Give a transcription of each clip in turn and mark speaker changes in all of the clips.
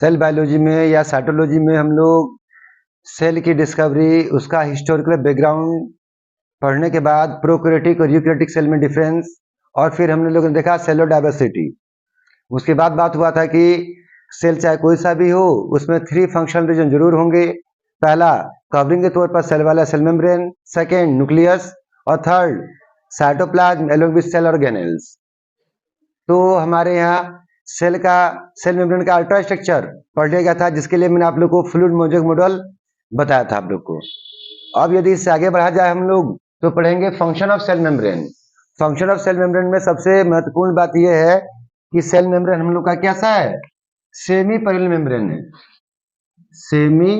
Speaker 1: Cell biology में या cytology में हम लोग सेल की डिस्कवरी, उसका हिस्टोरिकल बैकग्राउंड पढ़ने के बाद प्रोकैरियोटिक और यूकैरियोटिक सेल में डिफरेंस, और फिर हमने लोगों ने देखा सेलुलर डाइवर्सिटी। उसके बाद बात हुआ था कि सेल चाहे कोई सा भी हो, उसमें 3 फंक्शनल रीजन जरूर होंगे। पहला कवरिंग के तौर पर सेल वाला सेल मेम्ब्रेन, सेकेंड न्यूक्लियस, और third cytoplasm along with cell organelles. तो हमारे यहाँ सेल मेम्ब्रेन का अल्ट्रा स्ट्रक्चर पढ़ लिया गया था, जिसके लिए मैंने आप लोग को फ्लूइड मोज़ेक मॉडल बताया था आप लोग को। अब यदि इससे आगे बढ़ा जाए हम लोग तो पढ़ेंगे function of cell membrane. Function of cell membrane में सबसे महत्वपूर्ण बात यह है कि सेल मेम्ब्रेन हम लोग का कैसा है, सेमी परमेबल मेम्ब्रेन है। सेमी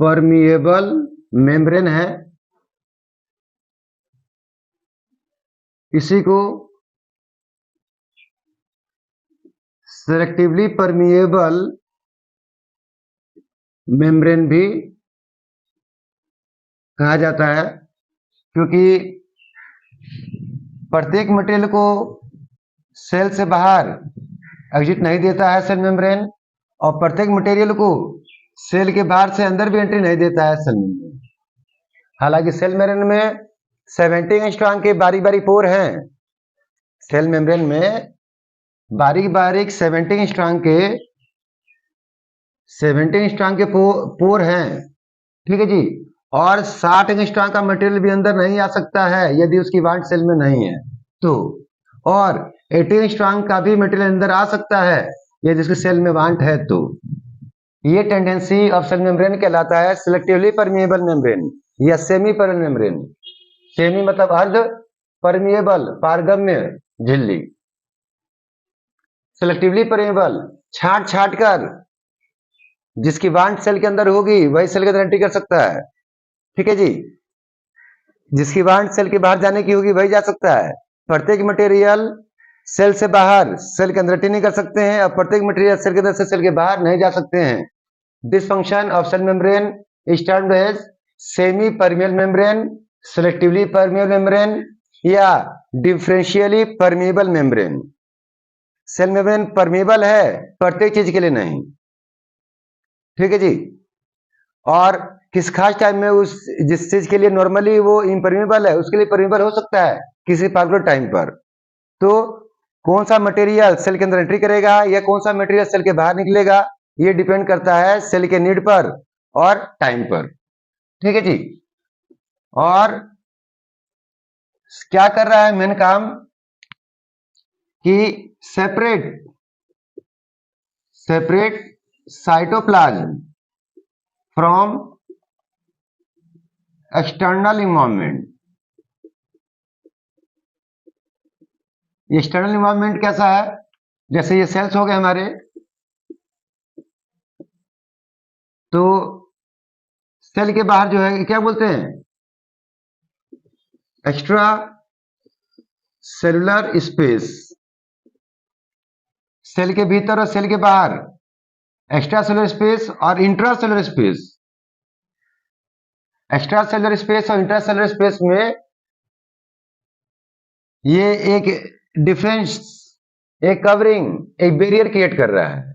Speaker 1: परमिएबल मेम्ब्रेन है। इसी को सेलेक्टिवली परमिएबल मेम्ब्रेन भी कहा जाता है, क्योंकि प्रत्येक मटेरियल को सेल से बाहर एग्जिट नहीं देता है सेल मेम्ब्रेन, और प्रत्येक मटेरियल को सेल के बाहर से अंदर भी एंट्री नहीं देता है सेल मेम्ब्रेन। हालांकि सेल मेम्ब्रेन में 17 एंगस्ट्रॉम के बारीक बारीक पोर हैं। सेल मेम्ब्रेन में बारीक बारीक 17 एंगस्ट्रॉम के पोर हैं, ठीक है जी। और 60 एंगस्ट्रॉम का मटेरियल भी अंदर नहीं आ सकता है यदि उसकी वांट सेल में नहीं है तो, और 18 एंगस्ट्रॉम का भी मटेरियल अंदर आ सकता है यदि उसकी सेल में वांट है तो। ये टेंडेंसी ऑफ सेल मेम्ब्रेन कहलाता है सिलेक्टिवली परमिएबल मेम्ब्रेन या सेमी परमिएबल मेम्ब्रेन। सेमी मतलब अर्ध, परमिएबल पारगम्य झिल्ली, सेलेक्टिवली परमिएबल छांट छांट कर जिसकी वांट सेल के अंदर होगी वही सेल के अंदर एंट्री कर सकता है, ठीक है जी। जिसकी वांट सेल के बाहर जाने की होगी वही जा सकता है। प्रत्येक मटेरियल सेल से बाहर सेल के अंदर एंट्री नहीं कर सकते हैं, और प्रत्येक मटेरियल सेल के अंदर से सेल के बाहर नहीं जा सकते हैं। This function of cell membrane is termed as semi permeable membrane, selectively permeable membrane या differentially permeable membrane. Cell membrane permeable है, प्रत्येक चीज के लिए नहीं, ठीक है जी। और किस खास टाइम में उस जिस चीज के लिए नॉर्मली वो इम्परमिएबल है उसके लिए परमिएबल हो सकता है किसी पार्टिकुलर टाइम पर। तो कौन सा मटेरियल सेल के अंदर एंट्री करेगा या कौन सा मटेरियल सेल के बाहर निकलेगा, ये डिपेंड करता है सेल के नीड पर और टाइम पर, ठीक है जी। और क्या कर रहा है मेन काम कि separate cytoplasm from external environment. External environment कैसा है, जैसे ये सेल्स हो गए हमारे, तो सेल के बाहर जो है क्या बोलते हैं, एक्स्ट्रा सेलुलर स्पेस। सेल के भीतर और सेल के बाहर एक्स्ट्रा सेलुलर स्पेस और intra cellular space. Extra cellular space और इंट्रा सेलुलर स्पेस में ये एक डिफरेंस, एक कवरिंग, एक बैरियर क्रिएट कर रहा है,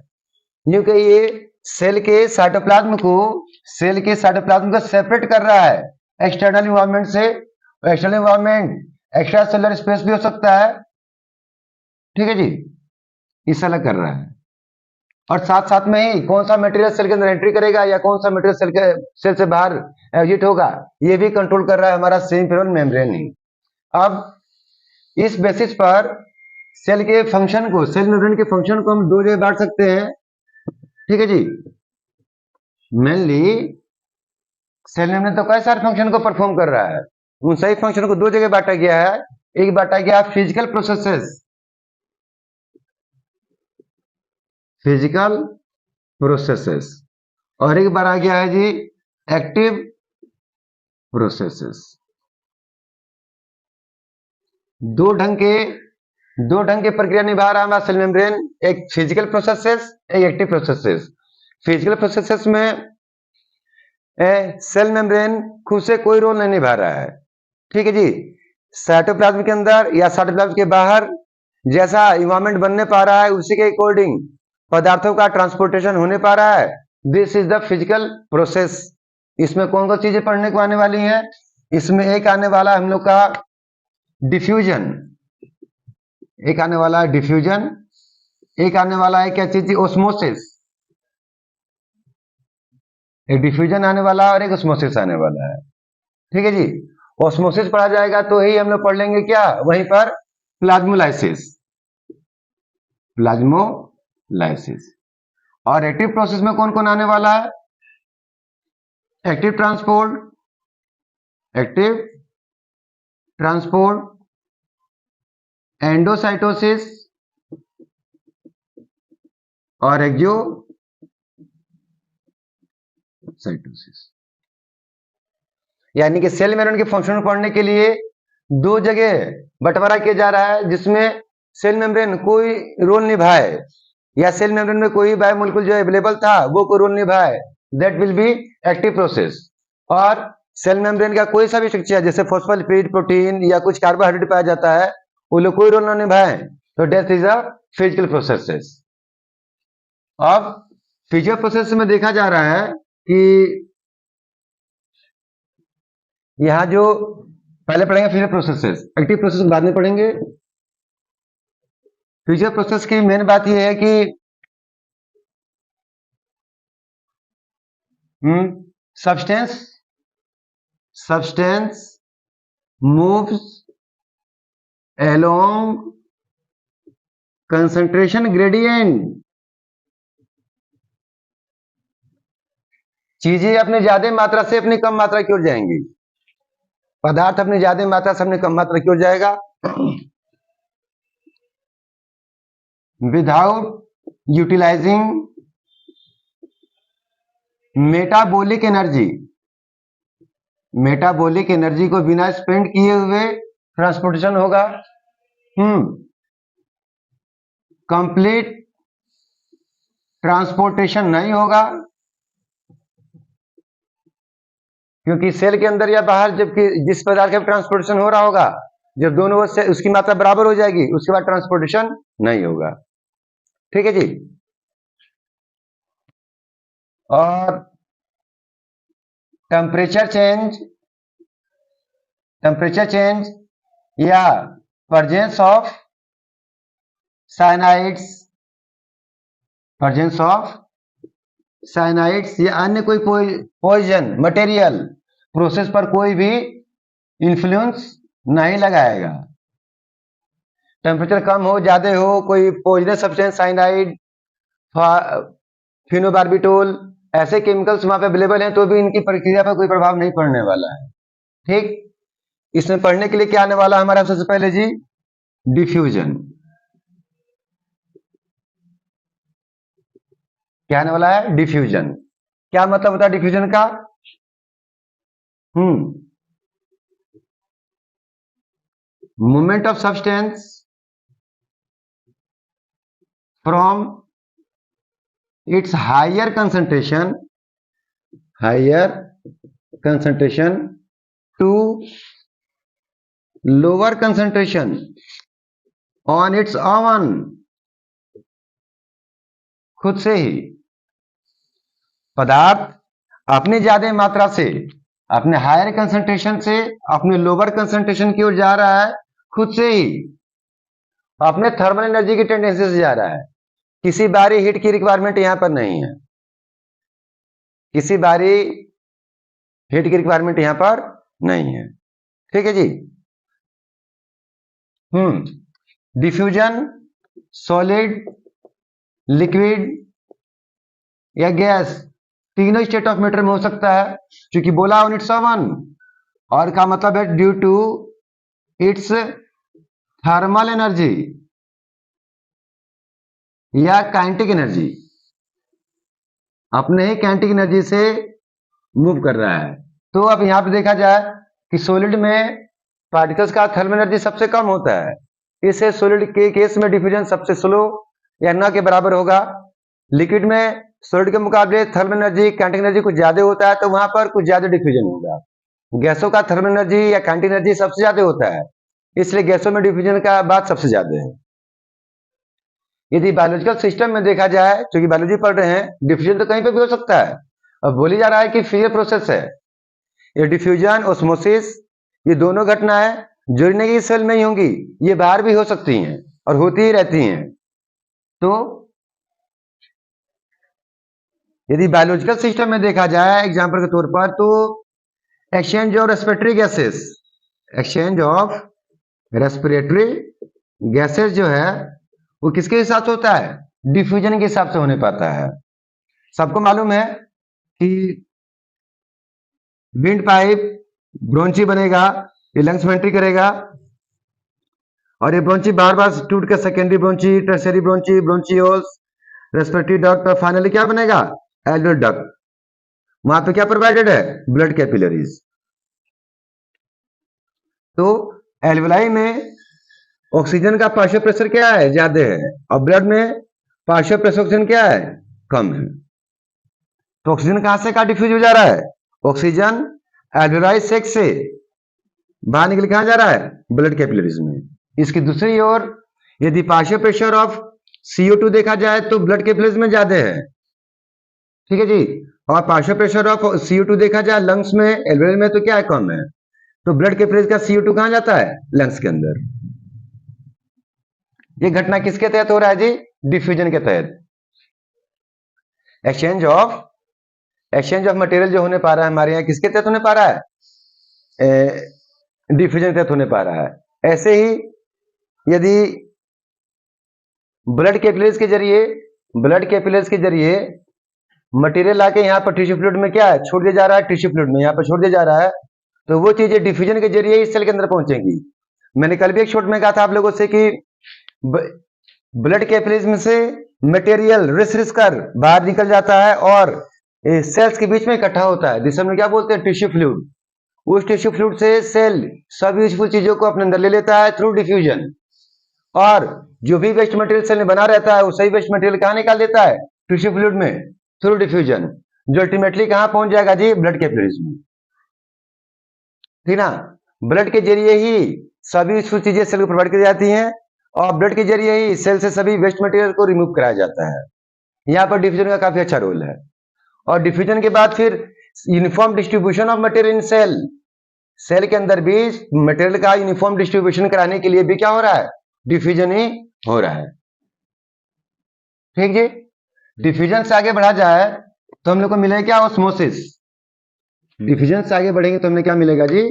Speaker 1: क्योंकि ये सेल के साइटोप्लाज्म को सेपरेट कर रहा है एक्सटर्नल इन्वायरमेंट से। External environment extra cellular space भी हो सकता है, ठीक है जी, इस अलग कर रहा है। और साथ साथ में ही कौन सा मटेरियल सेल के अंदर एंट्री करेगा या कौन सा मटेरियल सेल से बाहर एग्जिट होगा ये भी कंट्रोल कर रहा है हमारा सेमी परमिएबल मेम्ब्रेन ही। अब इस बेसिस पर सेल के फंक्शन को, सेल मेम्ब्रेन के फंक्शन को हम दो जगह बांट सकते हैं, ठीक है जी। मेनली सेल मेम्ब्रेन तो कई सारे फंक्शन को परफॉर्म कर रहा है, उन सही फंक्शन को दो जगह बांटा गया है। एक बांटा गया फिजिकल प्रोसेसेस और एक बार आ गया है जी एक्टिव प्रोसेसेस। दो ढंग के प्रक्रिया निभा रहा है हमारा सेल मेम्ब्रेन, एक फिजिकल प्रोसेसेस, एक एक्टिव प्रोसेसेस। फिजिकल प्रोसेसेस में सेल मेम्ब्रेन खुद से कोई रोल नहीं निभा रहा है, ठीक है जी। साइटोप्लाज्म के अंदर या साइटोप्लाज्म के बाहर जैसा इन्वायरमेंट बनने पा रहा है उसी के अकॉर्डिंग पदार्थों का ट्रांसपोर्टेशन होने पा रहा है। This is the physical process. इसमें कौन कौन चीजें पढ़ने को आने वाली हैं? इसमें एक आने वाला हम लोग का डिफ्यूजन, एक आने वाला है डिफ्यूजन, एक आने वाला है क्या चीज? ओस्मोसिस। एक डिफ्यूजन आने वाला है और एक ओस्मोसिस आने वाला है। ठीक है जी। ओस्मोसिस पढ़ा जाएगा तो ही हम लोग पढ़ लेंगे क्या वहीं पर? Plasmolysis, plasmolysis. और एक्टिव प्रोसेस में कौन कौन आने वाला है? Active transport, active transport, endocytosis और एक्सोसाइटोसिस। यानी कि सेल मेम्ब्रेन के फंक्शन को पढ़ने के लिए दो जगह बंटवारा किया जा रहा है, जिसमें सेल मेम्ब्रेन कोई रोल निभाए या सेल मेम्ब्रेन में कोई बायोमोलिक्यूल जो अवेलेबल था वो कोई रोल निभाए, that will be active process. और सेल मेम्ब्रेन का कोई सा भी स्ट्रक्चर जैसे फॉस्फोलिपिड, प्रोटीन या कुछ कार्बोहाइड्रेट पाया जाता है, वो लोग कोई रोल ना निभाए, तो death is a physical process. अब फिजिकल प्रोसेस में देखा जा रहा है कि यहां जो पहले पढ़ेंगे फिजिकल प्रोसेसेस, एक्टिव प्रोसेस बाद में पढ़ेंगे। फिजिकल प्रोसेस की मेन बात यह है कि substance moves along concentration gradient। चीजें अपने ज्यादा मात्रा से अपनी कम मात्रा की ओर जाएंगी, पदार्थ अपनी ज्यादा मात्रा से अपनी कम मात्रा की ओर जाएगा। Without utilizing metabolic energy, metabolic energy को बिना स्पेंड किए हुए ट्रांसपोर्टेशन होगा। कंप्लीट ट्रांसपोर्टेशन नहीं होगा, क्योंकि सेल के अंदर या बाहर जबकि जिस पदार्थ का ट्रांसपोर्टेशन हो रहा होगा, जब दोनों से उसकी मात्रा बराबर हो जाएगी उसके बाद ट्रांसपोर्टेशन नहीं होगा। ठीक है जी। और टेम्परेचर चेंज या प्रेजेंस ऑफ साइनाइड्स या अन्य कोई पॉइजन मटेरियल प्रोसेस पर कोई भी इन्फ्लुएंस नहीं लगाएगा। टेम्परेचर कम हो ज्यादा हो, कोई पॉइजनस सब्सटेंस साइनाइड, फिनोबार्बिटोल ऐसे केमिकल्स वहां पे अवेलेबल हैं तो भी इनकी प्रक्रिया पर कोई प्रभाव नहीं पड़ने वाला है। ठीक। इसमें पढ़ने के लिए क्या आने वाला हमारा सबसे पहले जी? डिफ्यूजन। क्या आने वाला है? डिफ्यूजन। क्या मतलब होता है डिफ्यूजन का? Movement of substance from its higher concentration to lower concentration on its own, खुद से ही पदार्थ अपने ज्यादा मात्रा से अपने हायर कंसंट्रेशन से अपने लोअर कंसंट्रेशन की ओर जा रहा है, खुद से ही अपने थर्मल एनर्जी की टेंडेंसी से जा रहा है। किसी बाहरी हीट की रिक्वायरमेंट यहां पर नहीं है, किसी बाहरी हीट की रिक्वायरमेंट यहां पर नहीं है। ठीक है जी। डिफ्यूजन सॉलिड, लिक्विड या गैस तीनों स्टेट ऑफ मैटर में हो सकता है, क्योंकि बोला ऑन इट्स ओन, और का मतलब है due to its thermal energy या काइनेटिक एनर्जी, अपने ही काइनेटिक एनर्जी से मूव कर रहा है। तो अब यहां पे देखा जाए कि सॉलिड में पार्टिकल्स का थर्मल एनर्जी सबसे कम होता है, इससे सॉलिड के केस में डिफ्यूजन सबसे स्लो या न के बराबर होगा। लिक्विड में सॉलिड के मुकाबले थर्मल एनर्जी, काइनेटिक एनर्जी कुछ ज्यादा होता है, तो वहां पर कुछ ज्यादा डिफ्यूजन होगा। गैसों का थर्मल एनर्जी या काइनेटिक एनर्जी सबसे ज्यादा होता है, इसलिए गैसों में डिफ्यूजन का बात सबसे ज्यादा है। यदि बायोलॉजिकल सिस्टम में देखा जाए, क्योंकि बायोलॉजी पढ़ रहे हैं, डिफ्यूजन तो कहीं पे भी हो सकता है। अब बोली जा रहा है कि फ्रीयर प्रोसेस है। ये डिफ्यूजन, ओस्मोसिस, ये दोनों घटनाएं जुड़ने की सेल में ही होंगी, ये बाहर भी हो सकती हैं और होती ही रहती हैं। तो यदि बायोलॉजिकल सिस्टम में देखा जाए एग्जाम्पल के तौर पर, तो exchange of respiratory gases, exchange of respiratory gases जो है वो किसके हिसाब से होता है? डिफ्यूजन के हिसाब से होने पाता है। सबको मालूम है कि विंड पाइप ब्रोंची बनेगा, ये लंग्स में एंट्री करेगा और ये ब्रोंची बार बार टूट के secondary bronchi, tertiary bronchi, bronchioles, respiratory duct और फाइनली क्या बनेगा? Alveolar duct. वहां पे क्या प्रोवाइडेड है? Blood capillaries. तो एल्वियोलाई में ऑक्सीजन का पार्शियल प्रेशर क्या है? ज्यादा है, और ब्लड में पार्शियल प्रेशर ऑक्सीजन क्या है? कम है। तो ऑक्सीजन कहां से कहां डिफ्यूज हो जा रहा है? ऑक्सीजन एल्वियोलाई सेक से बाहर निकल कहां जा रहा है? ब्लड कैपिलरीज में। इसकी दूसरी ओर यदि पार्शियल प्रेशर ऑफ CO2 देखा जाए तो ब्लड कैपिलरीज में ज्यादा है, ठीक है जी। और पार्शियल प्रेशर ऑफ CO2 देखा जाए लंग्स में, एल्वियोलाई में, तो क्या है? कम है। तो ब्लड कैपिलरीज का CO2 कहां जाता है? लंग्स के अंदर। ये घटना किसके तहत हो रहा है जी? डिफ्यूजन के तहत। एक्सचेंज ऑफ मटेरियल जो होने पा रहा है हमारे यहाँ, किसके तहत होने पा रहा है? डिफ्यूजन के तहत होने पा रहा है। ऐसे ही यदि ब्लड कैपिलरीज के जरिए मटेरियल आके यहाँ पर टिश्यू फ्लूइड में क्या है? छोड़ दिया जा रहा है, टिश्यू फ्लूइड में यहाँ पर छोड़ दिया जा रहा है, तो वो चीजें डिफ्यूजन के जरिए इस सेल के अंदर पहुंचेंगी। मैंने कल भी एक शॉट में कहा था आप लोगों से कि ब्लड कैपिलरीज में से मटेरियल रिस कर बाहर निकल जाता है और सेल्स के बीच में इकट्ठा होता है, जिसे हम क्या बोलते हैं? Tissue fluid. उस टिश्यू फ्लूइड से सेल सब यूजफुल चीजों को अपने अंदर ले लेता है थ्रू डिफ्यूजन, और जो भी वेस्ट मटेरियल सेल में बना रहता है वो सही वेस्ट मटेरियल कहां निकाल देता है? टिश्यू फ्लूइड में, थ्रू डिफ्यूजन, जो अल्टीमेटली कहां पहुंच जाएगा जी? ब्लड कैपिलरीज में, ठीक ना। ब्लड के जरिए ही सभी यूजफुल चीजें सेल को प्रोवाइड की जाती हैं और ब्लड के जरिए ही सेल से सभी वेस्ट मटेरियल को रिमूव कराया जाता है। यहाँ पर डिफ्यूजन का काफी अच्छा रोल है। और डिफ्यूजन के बाद फिर uniform distribution of material in cell के अंदर भी मटेरियल का यूनिफॉर्म डिस्ट्रीब्यूशन कराने के लिए भी क्या हो रहा है? डिफ्यूजन ही हो रहा है, ठीक जी। डिफ्यूजन से आगे बढ़ा जाए तो हम लोग को मिलेगा क्या? ऑस्मोसिस। डिफ्यूजन से आगे बढ़ेंगे तो हमें क्या मिलेगा जी?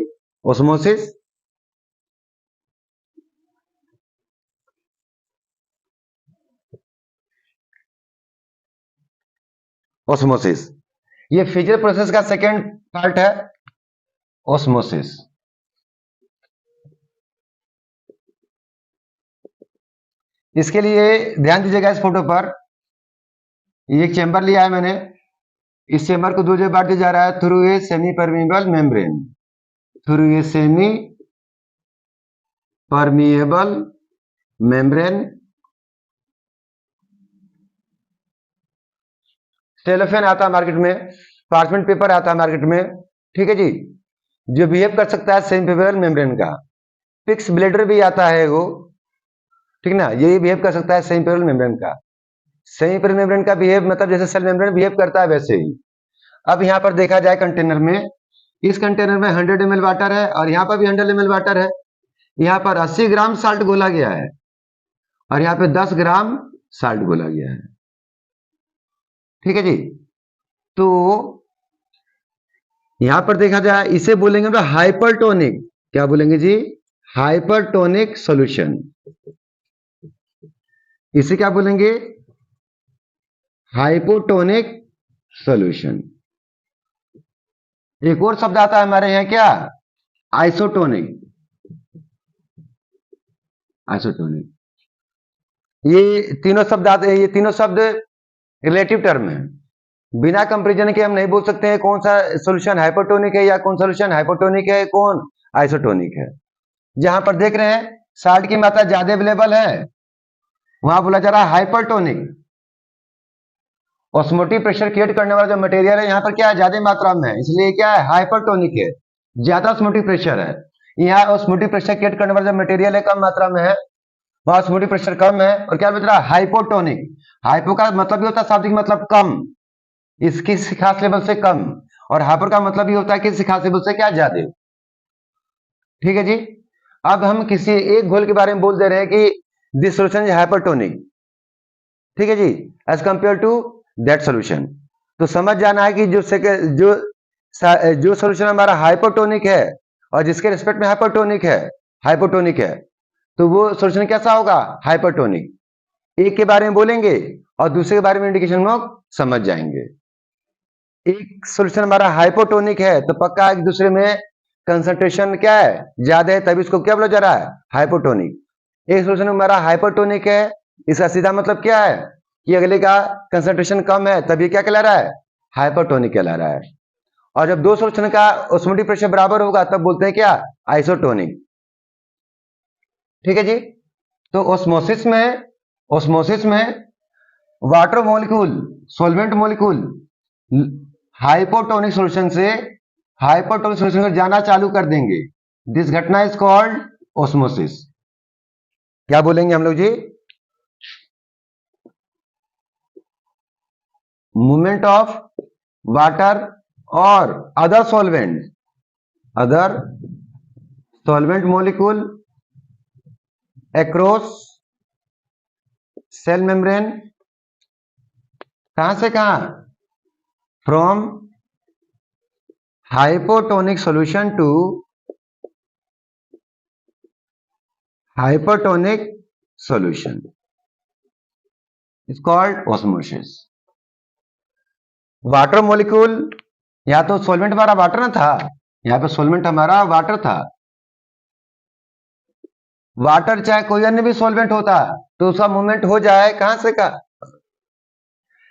Speaker 1: ऑस्मोसिस। ऑस्मोसिस ये फिजिकल प्रोसेस का सेकेंड पार्ट है, ऑस्मोसिस। इसके लिए ध्यान दीजिएगा इस फोटो पर, ये एक चेंबर लिया है मैंने, इस चेंबर को दो जगह बांट दिया जा रहा है through a semi permeable membrane, through a semi permeable membrane. Cellophane आता है मार्केट में, पार्चमेंट पेपर आता है मार्केट में, ठीक है जी, जो बिहेव कर सकता है सेमी परमिएबल मेम्ब्रेन का। पिक्स ब्लेडर भी आता है वो, ठीक ना, ये बिहेव कर सकता है सेमी परमिएबल मेम्ब्रेन का। सेमी परमिएबल मेम्ब्रेन का बिहेव मतलब जैसे सेल मेम्ब्रेन बिहेव करता है वैसे ही। अब यहाँ पर देखा जाए कंटेनर में, इस कंटेनर में 100 ml वाटर है और यहाँ पर भी 100 ml वाटर है। यहाँ पर 80 ग्राम साल्ट घोला गया है और यहाँ पे 10 ग्राम साल्ट घोला गया है, ठीक है जी। तो यहां पर देखा जाए इसे बोलेंगे तो हाइपरटोनिक, क्या बोलेंगे जी? Hypertonic solution. इसे क्या बोलेंगे? Hypotonic solution. एक और शब्द आता है हमारे यहां, क्या? आइसोटोनिक। आइसोटोनिक, ये तीनों शब्द आते हैं, ये तीनों शब्द रिलेटिव टर्म है, बिना कंपैरिजन के हम नहीं बोल सकते हैं कौन सा सॉल्यूशन हाइपोटोनिक है या कौन सॉल्यूशन हाइपोटोनिक है, कौन आइसोटोनिक है। जहां पर देख रहे हैं साल्ट की मात्रा ज्यादा अवेलेबल है वहां बोला जा रहा है हाइपरटोनिक। ऑस्मोटिक प्रेशर क्रिएट करने वाला जो मटेरियल है यहाँ पर क्या है? ज्यादा मात्रा में है, इसलिए क्या है? हाइपरटोनिक है, ज्यादा ऑस्मोटिक प्रेशर है। यहाँ ऑस्मोटिक प्रेशर क्रिएट करने वाला जो मटेरियल है कम मात्रा में है, ऑस्मोटिक प्रेशर कम है, और क्या बच रहा है, हाइपोटोनिक। हाइपो का मतलब ये होता है शाब्दिक मतलब कम, इसकी खास लेवल से कम, और हाइपर का मतलब ये होता है कि इसकी खास लेवल से क्या, ज्यादा। ठीक है जी। अब हम किसी एक घोल के बारे में बोल दे रहे हैं कि दिस सोल्यूशन इज हाइपरटोनिक, ठीक है जी, as compare to that solution. तो समझ जाना है कि जो सोल्यूशन हमारा हाइपोटोनिक है और जिसके रिस्पेक्ट में हाइपोटोनिक है, तो वो सोल्यूशन कैसा होगा, हाइपरटोनिक। एक के बारे में बोलेंगे और दूसरे के बारे में इंडिकेशन लोग समझ जाएंगे। एक सोल्यूशन हमारा हाइपोटोनिक है तो पक्का एक दूसरे में कंसंट्रेशन क्या है, ज्यादा है, तभी इसको क्या बोला जा रहा है, हाइपोटोनिक। एक सोल्यूशन हमारा हाइपोटोनिक है, इसका सीधा मतलब क्या है कि अगले का कंसंट्रेशन कम है, तभी क्या कहला रहा है, हाइपोटोनिक कहला रहा है। और जब दो सोल्यूशन का ऑस्मोटिक प्रेशर बराबर होगा तब बोलते हैं क्या, आइसोटोनिक। ठीक है जी। तो ऑस्मोसिस में water molecule, solvent molecule hypotonic solution से हाइपोटोनिक सॉल्यूशन में जाना चालू कर देंगे। दिस घटना इज कॉल्ड ऑस्मोसिस। क्या बोलेंगे हम लोग जी, मूवमेंट ऑफ वाटर और other solvent molecule across cell membrane. कहां से कहां, from hypotonic solution to hypotonic solution is called osmosis. Water molecule, या तो सॉल्वेंट हमारा वाटर ना था, यहां पे सॉल्वेंट हमारा वाटर था, वाटर चाहे कोई अन्य भी सॉल्वेंट होता तो उसका मूवमेंट हो जाए कहां से का,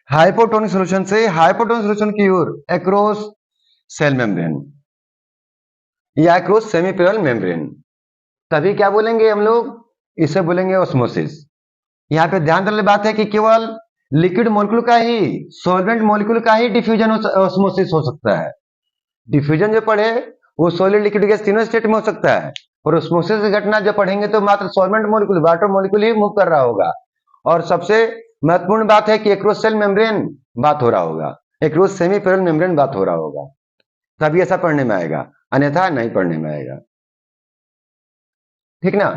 Speaker 1: हाइपोटोनिक सॉल्यूशन से हाइपोटोनिक सॉल्यूशन की ओर अक्रॉस सेल मेम्ब्रेन या अक्रॉस सेमीपेरल मेम्ब्रेन, तभी क्या बोलेंगे हम लोग, इसे बोलेंगे ऑस्मोसिस। यहां पे ध्यान देने बात है कि केवल लिक्विड मॉलिक्यूल का ही, सॉल्वेंट मॉलिक्यूल का ही डिफ्यूजन ऑस्मोसिस हो सकता है। डिफ्यूजन जो पढ़े वो सॉलिड लिक्विड गैस तीनों स्टेट में हो सकता है, और ऑस्मोसिस की घटना जब पढ़ेंगे तो मात्र सॉल्वेंट मॉलिक्यूल, वाटर मॉलिक्यूल ही मूव कर रहा होगा। और सबसे महत्वपूर्ण बात है कि एक्रोस सेल मेम्ब्रेन बात हो रहा होगा, एक्रोस सेमीपेरल मेम्ब्रेन बात हो रहा होगा, तभी ऐसा पढ़ने में आएगा, अन्यथा नहीं पढ़ने में आएगा। ठीक ना।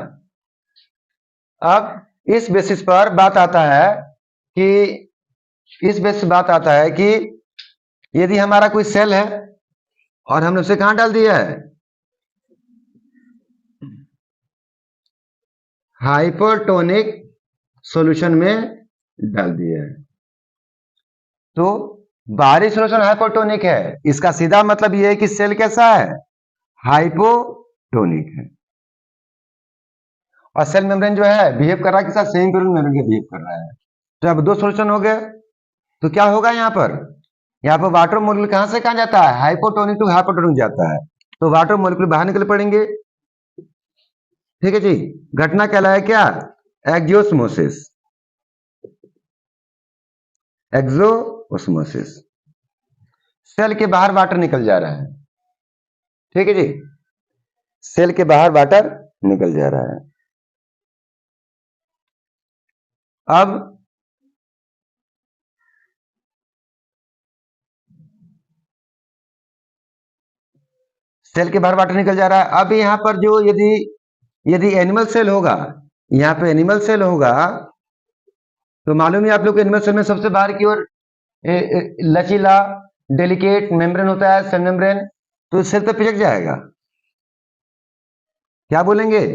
Speaker 1: अब इस बेसिस पर बात आता है कि यदि हमारा कोई सेल है और हमने उसे कहां डाल दिया है, हाइपोटोनिक सॉल्यूशन में डाल दिया है, तो बाहरी सॉल्यूशन हाइपोटोनिक है, इसका सीधा मतलब यह है कि सेल कैसा है, हाइपोटोनिक है। और सेल मेम्ब्रेन जो है बिहेव कर रहा है किसा, सेमीपेरल मेम्ब्रेन के बिहेव कर रहा है। तो अब दो सॉल्यूशन हो गए, तो क्या होगा यहाँ पर वाटर मॉलिक्यूल कहां से कहां जाता है, हाइपोटोनिक टू हाइपोटोनिक जाता है, तो वाटर मॉलिक्यूल बाहर निकल पड़ेंगे। ठीक है जी। घटना कहलाए क्या, एक्जियोस्मोसिस, एक्सोस्मोसिस। सेल के बाहर वाटर निकल जा रहा है, ठीक है जी, सेल के बाहर वाटर निकल जा रहा है। अब सेल के बाहर वाटर निकल जा रहा है। अब यहां पर जो यदि एनिमल सेल होगा, यहां पे एनिमल सेल होगा, तो मालूम है आप लोग एनिमल सेल में सबसे बाहर की ओर लचीला डेलिकेट मेम्ब्रेन होता है, सेल मेम्ब्रेन, तो सेल पे पिचक जाएगा। क्या बोलेंगे,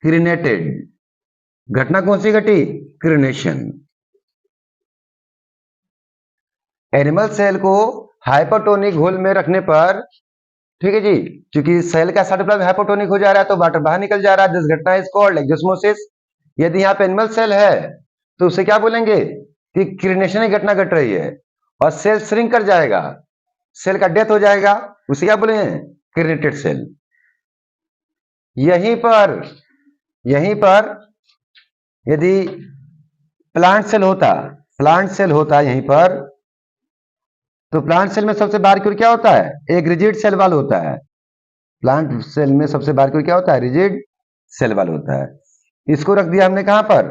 Speaker 1: क्रिनेटेड। घटना कौन सी घटी, क्रिनेशन। एनिमल सेल को हाइपोटोनिक घोल में रखने पर, ठीक है जी, क्योंकि सेल का साइटोप्लाज्म हाइपोटोनिक हो जा रहा है तो वाटर बाहर निकल जा रहा है, दिस घटना इज कॉल्ड एक्जियोस्मोसिस। यदि यहाँ पे एनिमल सेल है तो उसे क्या बोलेंगे कि क्रिनेशन की घटना घट रही है, और सेल श्रिंक कर जाएगा, सेल का डेथ हो जाएगा, उसे क्या बोलेंगे, क्रिनेटेड सेल। यहीं पर यदि प्लांट सेल होता यहीं पर, तो प्लांट सेल में सबसे बाहर की ओर क्या होता है, एक रिजिड सेल वॉल होता है। प्लांट सेल में सबसे बाहर की ओर क्या होता है, रिजिड सेल वॉल होता है, इसको रख दिया हमने कहां पर,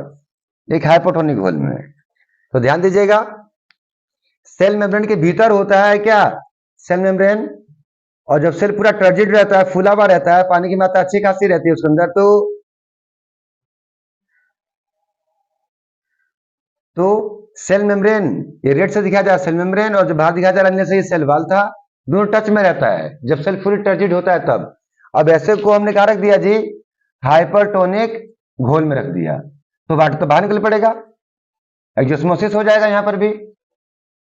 Speaker 1: एक हाइपोटोनिक घोल में। तो ध्यान दीजिएगा, सेल मेम्ब्रेन के भीतर होता है क्या, सेल मेम्ब्रेन, और जब सेल पूरा टर्जिड रहता है, फूला हुआ रहता है, पानी की मात्रा अच्छी खासी रहती है उसके अंदर, तो सेल मेम्ब्रेन, ये रेड से दिखाया जा रहा है सेल मेम्ब्रेन, और जो बाहर दिखाया जा रहा है से ये सेल वॉल था, दोनों टच में रहता है जब सेल फुल टर्जिड होता है तब। अब ऐसे को हमने कहा रख दिया जी, हाइपरटोनिक घोल में रख दिया, तो वाटर तो बाहर निकल पड़ेगा, एक्जोस्मोसिस हो जाएगा यहां पर भी।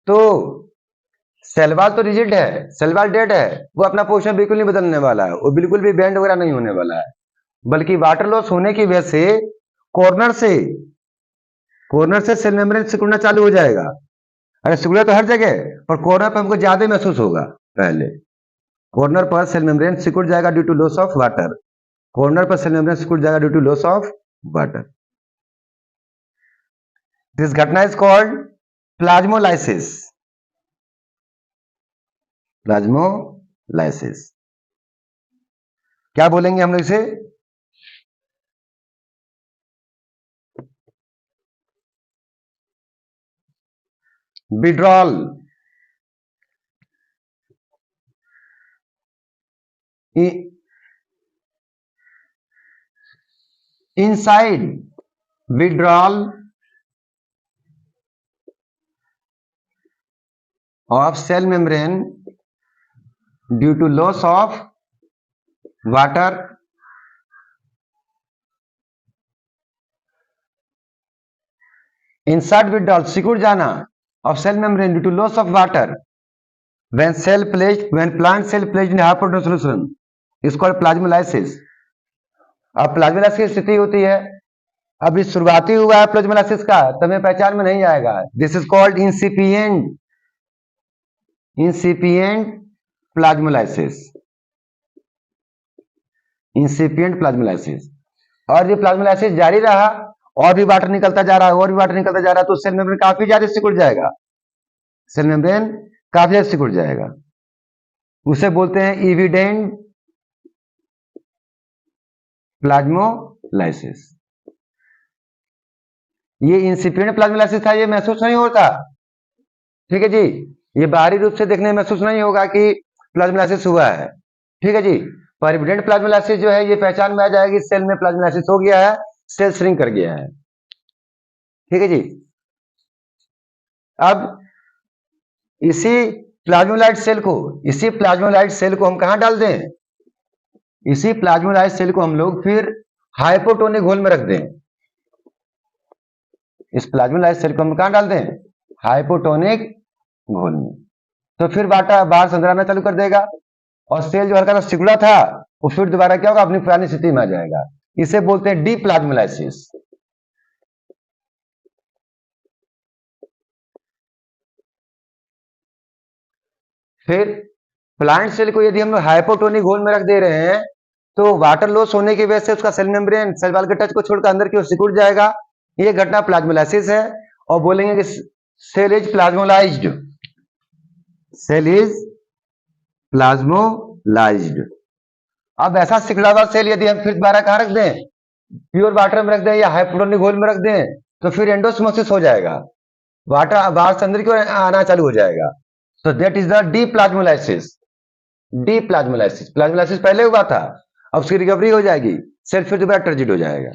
Speaker 1: तो सेल वॉल तो रिजिड है, सेल वॉल डेड है, वो अपना पोजीशन बिल्कुल नहीं बदलने वाला है, वो बिल्कुल भी बेंड वगैरह नहीं होने वाला है, बल्कि वाटर लॉस होने की वजह से कॉर्नर से सेल मेम्ब्रेन सिकुड़ना चालू हो जाएगा। अरे सिकुड़ा तो हर जगह, पर कॉर्नर पर हमको ज्यादा महसूस होगा। पहले कॉर्नर पर सेल मेम्ब्रेन सिकुड़ जाएगा due to loss of water, corner पर सेल मेम्ब्रेन सिकुड़ जाएगा due to loss of water. This घटना इज कॉल्ड प्लाज्मोलाइसिस। प्लाज्मोलाइसिस क्या बोलेंगे हम लोग इसे, withdrawal. Inside withdrawal of cell membrane due to loss of water inside withdrawal सिकुड़ जाना of cell membrane due to loss of water when plant cell placed in hypotonic solution is called plasmolysis। अब plasmolysis की स्थिति होती है, अब इस शुरुआती हुआ है प्लाज्मोलाइसिस का, तब पहचान में नहीं आएगा। This is called incipient plasmolysis, incipient plasmolysis. और ये प्लाज्मोलाइसिस जारी रहा, और भी वाटर निकलता जा रहा है, और भी वाटर निकलता जा रहा है, तो सेल मेम्ब्रेन काफी ज्यादा सिकुड़ जाएगा, सेल मेम्ब्रेन काफी ज्यादा सिकुड़ जाएगा, उसे बोलते हैं इविडेंट प्लाज्मोलाइसिस। ये इंसिपिएंट प्लाज्मोलाइसिस था, ये महसूस नहीं होता, ठीक है जी, ये बाहरी रूप से देखने में महसूस नहीं होगा कि प्लाज्मोलाइसिस हुआ है, ठीक है जी। पर इविडेंट प्लाज्मोलाइसिस जो है ये पहचान में आ जाएगी, सेल में प्लाज्मोलाइसिस हो गया है, सेल श्रिंक कर गया है, ठीक है जी। अब इसी प्लाज्मोलाइट सेल को हम कहां डाल दें, इसी प्लाज्मोलाइट सेल को हम लोग फिर हाइपोटोनिक घोल में रख दें, इस प्लाज्मोलाइट सेल को हम कहां डाल दें, हाइपोटोनिक घोल में, तो फिर वाटर बाहर से अंदर आना चालू कर देगा, और सेल जो हल्का सा सिकुड़ा था वो फिर दोबारा क्या होगा, अपनी पुरानी स्थिति में आ जाएगा। इसे बोलते हैं डीप्लाज्मोलाइसिस। फिर प्लांट सेल को यदि हम हाइपोटोनिक घोल में रख दे रहे हैं, तो वाटर लॉस होने की वजह से उसका सेल मेम्ब्रेन सेल वॉल के टच को छोड़कर अंदर की ओर सिकुड़ जाएगा, ये घटना प्लाज्मोलाइसिस है। और बोलेंगे कि cell is plasmolysed, cell is plasmolysed. अब ऐसा सिकुड़ा हुआ सेल यदि हम फिर दोबारा कहां रख दें, प्योर वाटर में रख दें या हाइपोटोनिक घोल में रख दें, तो फिर एंडोस्मोसिस हो जाएगा, वाटर बाहर से अंदर की ओर आना चालू हो जाएगा। तो दैट इज द डीप्लाज्मोलाइसिस। डीप्लाज्मोलाइसिस, प्लाज्मोलाइसिस पहले हुआ था, अब उसकी रिकवरी हो जाएगी, सेल फिर दोबारा टर्जिड हो जाएगा,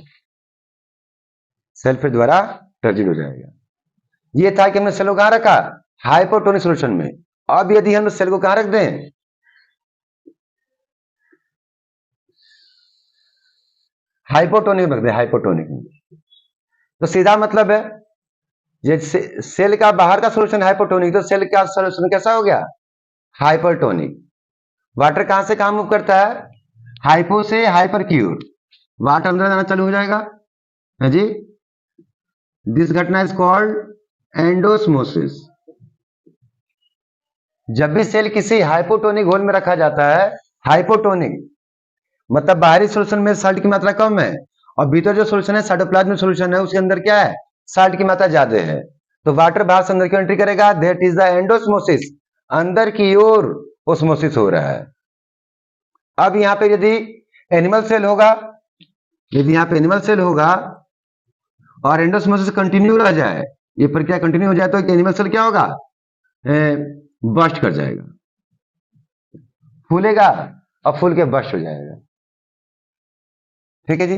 Speaker 1: सेल फिर दोबारा टर्जिड हो जाएगा। ये था कि हमने सेल को कहां रखा, हाइपोटोनिक सॉल्यूशन में। अब यदि हम सेल को कहां रख दें, हाइपोटोनिक में रख दें, हाइपोटोनिक में, तो सीधा मतलब है ये सेल का बाहर का सॉल्यूशन हाइपोटोनिक, तो सेल का सॉल्यूशन कैसा हो गया, हाइपरटोनिक। वाटर कहां से कहां मूव करता है, हाइपो से हाइपर की ओर, वाटर अंदर जाना चालू हो जाएगा, है जी। दिस घटना इज कॉल्ड एंडोस्मोसिस। जब भी सेल किसी हाइपोटोनिक घोल में रखा जाता है, हाइपोटोनिक मतलब बाहरी सॉल्यूशन में साल्ट की मात्रा कम है, और भीतर जो सॉल्यूशन है साइटोप्लाज्मिक सॉल्यूशन है, उसके अंदर क्या है, साल्ट की मात्रा ज्यादा है, तो वाटर बाहर से अंदर की एंट्री करेगा, दैट इज द एंडोस्मोसिस, अंदर की ओर ओस्मोसिस हो रहा है। अब यहां पे यदि एनिमल सेल होगा यदि यहाँ पे एनिमल सेल होगा और एंडोस्मोसिस कंटिन्यू रह जाए, ये प्रक्रिया कंटिन्यू हो जाए, तो एनिमल सेल क्या होगा, बस्ट कर जाएगा, फूलेगा और फूल के बस्ट हो जाएगा। ठीक है जी।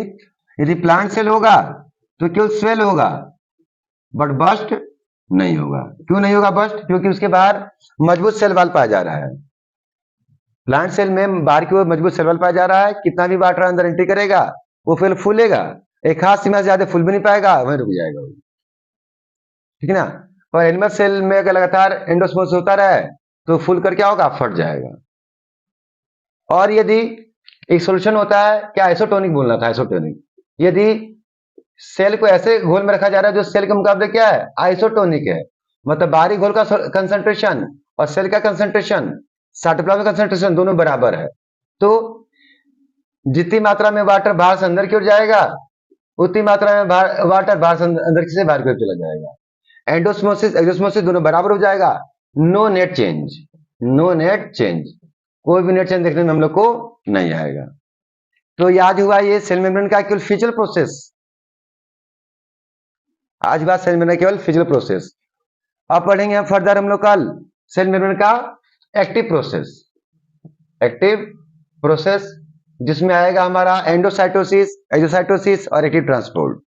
Speaker 1: यदि प्लांट सेल होगा तो केवल स्वेल होगा बट बस्ट नहीं होगा। क्यों नहीं होगा बस्ट? क्योंकि उसके बाहर मजबूत सेल वाल पाया जा रहा है। प्लांट सेल में बाहर की ओर मजबूत सेल वाल पाया जा रहा है, कितना भी वाटर अंदर एंट्री करेगा वो फिर फूलेगा, एक खास सीमा से ज्यादा फूल भी नहीं पाएगा, वहीं रुक जाएगा वो। ठीक है ना। और एनिमल सेल में अगर लगातार एंडोस्मोसिस होता रहे तो फूल कर क्या होगा, फट जाएगा। और यदि एक सोल्यूशन होता है, क्या आइसोटोनिक बोलना था, आइसोटोनिक, यदि सेल को ऐसे घोल में रखा जा रहा है जो सेल के मुकाबले क्या है, आइसोटोनिक है, मतलब बाहरी घोल का कंसंट्रेशन और सेल का कंसंट्रेशन, साइटोप्लाज्म कंसंट्रेशन दोनों बराबर है, तो जितनी मात्रा में वाटर बाहर से अंदर की ओर जाएगा उतनी मात्रा में वाटर बाहर से अंदर से बाहर की ओर चला जाएगा। एंडोस्मोसिस एक्सोस्मोसिस दोनों बराबर हो जाएगा। No net change, no net change, कोई भी नेट चेंज देखने में हम लोग को नहीं आएगा। तो याद हुआ ये सेल मेम्ब्रेन का केवल फिजिकल प्रोसेस। आज बात सेल मेम्ब्रेन केवल फिजिकल प्रोसेस। अब पढ़ेंगे हम फर्दर हम लोग कल सेल मेम्ब्रेन का एक्टिव प्रोसेस। एक्टिव प्रोसेस जिसमें आएगा हमारा एंडोसाइटोसिस, एक्सोसाइटोसिस और एक्टिव ट्रांसपोर्ट।